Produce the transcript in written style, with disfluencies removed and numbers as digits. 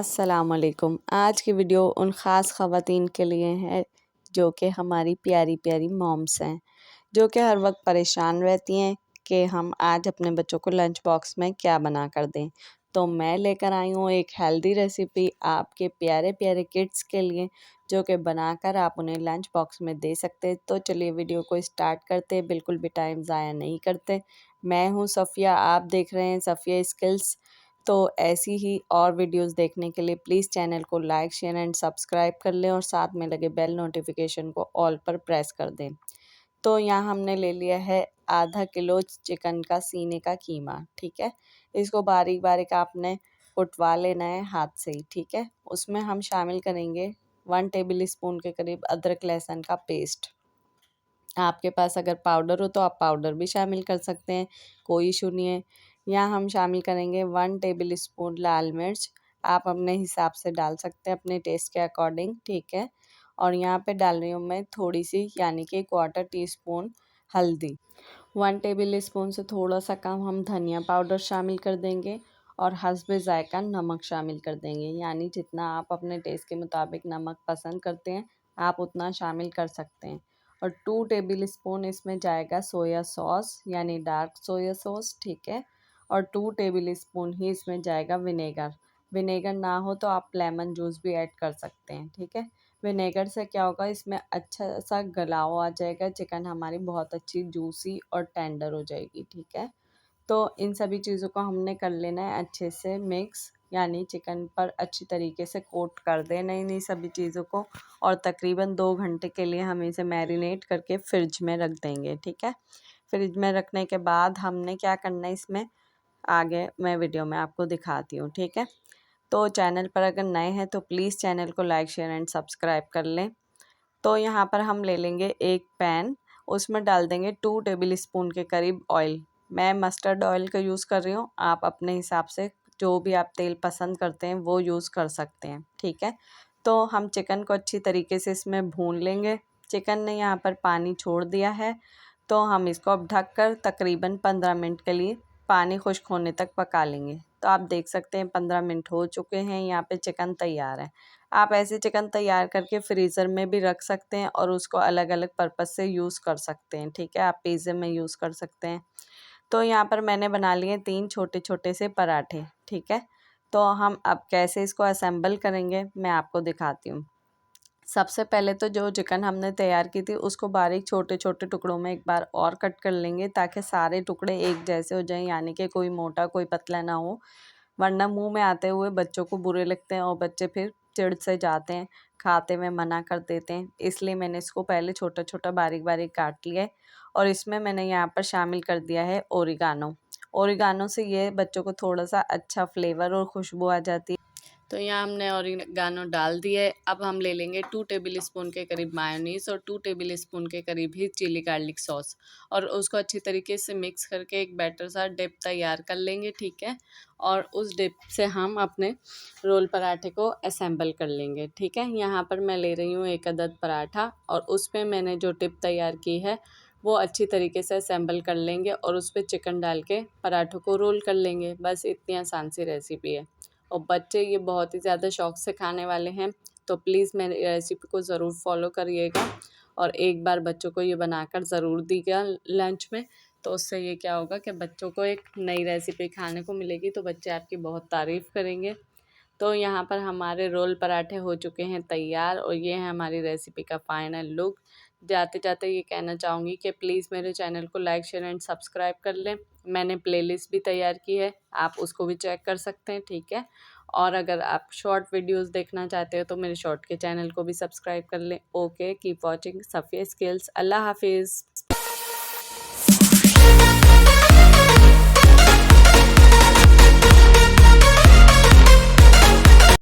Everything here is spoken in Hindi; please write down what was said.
अस्सलामुअलैकुम। आज की वीडियो उन ख़ास ख़वातीन के लिए है जो कि हमारी प्यारी प्यारी मॉम्स हैं, जो कि हर वक्त परेशान रहती हैं कि हम आज अपने बच्चों को लंच बॉक्स में क्या बना कर दें। तो मैं लेकर आई हूँ एक हेल्दी रेसिपी आपके प्यारे प्यारे किड्स के लिए, जो कि बनाकर आप उन्हें लंच बॉक्स में दे सकते हैं। तो चलिए वीडियो को स्टार्ट करते हैं, बिल्कुल भी टाइम ज़ाया नहीं करते। मैं हूँ सफ़िया, आप देख रहे हैं सफ़िया स्किल्स। तो ऐसी ही और वीडियोस देखने के लिए प्लीज़ चैनल को लाइक शेयर एंड सब्सक्राइब कर लें और साथ में लगे बेल नोटिफिकेशन को ऑल पर प्रेस कर दें। तो यहाँ हमने ले लिया है आधा किलो चिकन का सीने का कीमा। ठीक है, इसको बारीक बारीक आपने कुटवा लेना है हाथ से ही। ठीक है, उसमें हम शामिल करेंगे 1 टेबल स्पून के करीब अदरक लहसुन का पेस्ट। आपके पास अगर पाउडर हो तो आप पाउडर भी शामिल कर सकते हैं, कोई इशू नहीं है। यहाँ हम शामिल करेंगे 1 टेबल स्पून लाल मिर्च। आप अपने हिसाब से डाल सकते हैं, अपने टेस्ट के अकॉर्डिंग। ठीक है, और यहाँ पे डाल रही हूँ मैं थोड़ी सी, यानी कि 1/4 टीस्पून हल्दी। 1 टेबल स्पून से थोड़ा सा कम हम धनिया पाउडर शामिल कर देंगे और हस्बे ज़ायक़ा नमक शामिल कर देंगे, यानी जितना आप अपने टेस्ट के मुताबिक नमक पसंद करते हैं आप उतना शामिल कर सकते हैं। और 2 टेबल स्पून इसमें जाएगा सोया सॉस, यानी डार्क सोया सॉस। ठीक है, और 2 टेबल स्पून ही इसमें जाएगा विनेगर। विनेगर ना हो तो आप लेमन जूस भी ऐड कर सकते हैं। ठीक है, विनेगर से क्या होगा, इसमें अच्छा सा गलाव आ जाएगा, चिकन हमारी बहुत अच्छी जूसी और टेंडर हो जाएगी। ठीक है, तो इन सभी चीज़ों को हमने कर लेना है अच्छे से मिक्स, यानी चिकन पर अच्छी तरीके से कोट कर देना इन सभी चीज़ों को। और तकरीबन 2 घंटे के लिए हम इसे मैरिनेट करके फ्रिज में रख देंगे। ठीक है, फ्रिज में रखने के बाद हमने क्या करना है, इसमें आगे मैं वीडियो में आपको दिखाती हूँ। ठीक है, तो चैनल पर अगर नए हैं तो प्लीज़ चैनल को लाइक शेयर एंड सब्सक्राइब कर लें। तो यहाँ पर हम ले लेंगे एक पैन, उसमें डाल देंगे 2 टेबल स्पून के करीब ऑयल। मैं मस्टर्ड ऑयल का यूज़ कर रही हूँ, आप अपने हिसाब से जो भी आप तेल पसंद करते हैं वो यूज़ कर सकते हैं। ठीक है, तो हम चिकन को अच्छी तरीके से इसमें भून लेंगे। चिकन ने यहाँ पर पानी छोड़ दिया है, तो हम इसको अब ढक कर तकरीबन 15 मिनट के लिए पानी खुश्क होने तक पका लेंगे। तो आप देख सकते हैं 15 मिनट हो चुके हैं, यहाँ पे चिकन तैयार है। आप ऐसे चिकन तैयार करके फ्रीज़र में भी रख सकते हैं और उसको अलग अलग पर्पज़ से यूज़ कर सकते हैं। ठीक है, आप पिज़्ज़े में यूज़ कर सकते हैं। तो यहाँ पर मैंने बना लिए 3 छोटे छोटे से पराठे। ठीक है, तो हम अब कैसे इसको असेंबल करेंगे मैं आपको दिखाती हूँ। सबसे पहले तो जो चिकन हमने तैयार की थी उसको बारीक छोटे छोटे टुकड़ों में एक बार और कट कर लेंगे, ताकि सारे टुकड़े एक जैसे हो जाएं, यानी कि कोई मोटा कोई पतला ना हो, वरना मुंह में आते हुए बच्चों को बुरे लगते हैं और बच्चे फिर चिढ़ से जाते हैं, खाते में मना कर देते हैं। इसलिए मैंने इसको पहले छोटा छोटा बारीक बारीक काट लिया है और इसमें मैंने यहाँ पर शामिल कर दिया है ओरिगानो। ओरिगानो से ये बच्चों को थोड़ा सा अच्छा फ्लेवर और खुशबू आ जाती है। तो यहाँ हमने ओरिगानो डाल दिया है। अब हम ले लेंगे 2 टेबल स्पून के करीब मायोनीज़ और 2 टेबल स्पून के करीब ही चिली गार्लिक सॉस, और उसको अच्छी तरीके से मिक्स करके एक बैटर सा डिप तैयार कर लेंगे। ठीक है, और उस डिप से हम अपने रोल पराठे को असेंबल कर लेंगे। ठीक है, यहाँ पर मैं ले रही हूँ 1 अदद पराठा और उस पर मैंने जो डिप तैयार की है वो अच्छी तरीके से असेंबल कर लेंगे और उस पर चिकन डाल के पराठों को रोल कर लेंगे। बस इतनी आसान सी रेसिपी है और बच्चे ये बहुत ही ज़्यादा शौक़ से खाने वाले हैं। तो प्लीज़ मेरी रेसिपी को ज़रूर फॉलो करिएगा और एक बार बच्चों को ये बनाकर ज़रूर दीजिएगा लंच में। तो उससे ये क्या होगा कि बच्चों को एक नई रेसिपी खाने को मिलेगी, तो बच्चे आपकी बहुत तारीफ़ करेंगे। तो यहाँ पर हमारे रोल पराठे हो चुके हैं तैयार और ये है हमारी रेसिपी का फाइनल लुक। जाते जाते ये कहना चाहूँगी कि प्लीज़ मेरे चैनल को लाइक शेयर एंड सब्सक्राइब कर लें। मैंने प्लेलिस्ट भी तैयार की है, आप उसको भी चेक कर सकते हैं। ठीक है, और अगर आप शॉर्ट वीडियोस देखना चाहते हो तो मेरे शॉर्ट के चैनल को भी सब्सक्राइब कर लें। Okay, keep watching Safia skills. अल्लाह हाफिज़।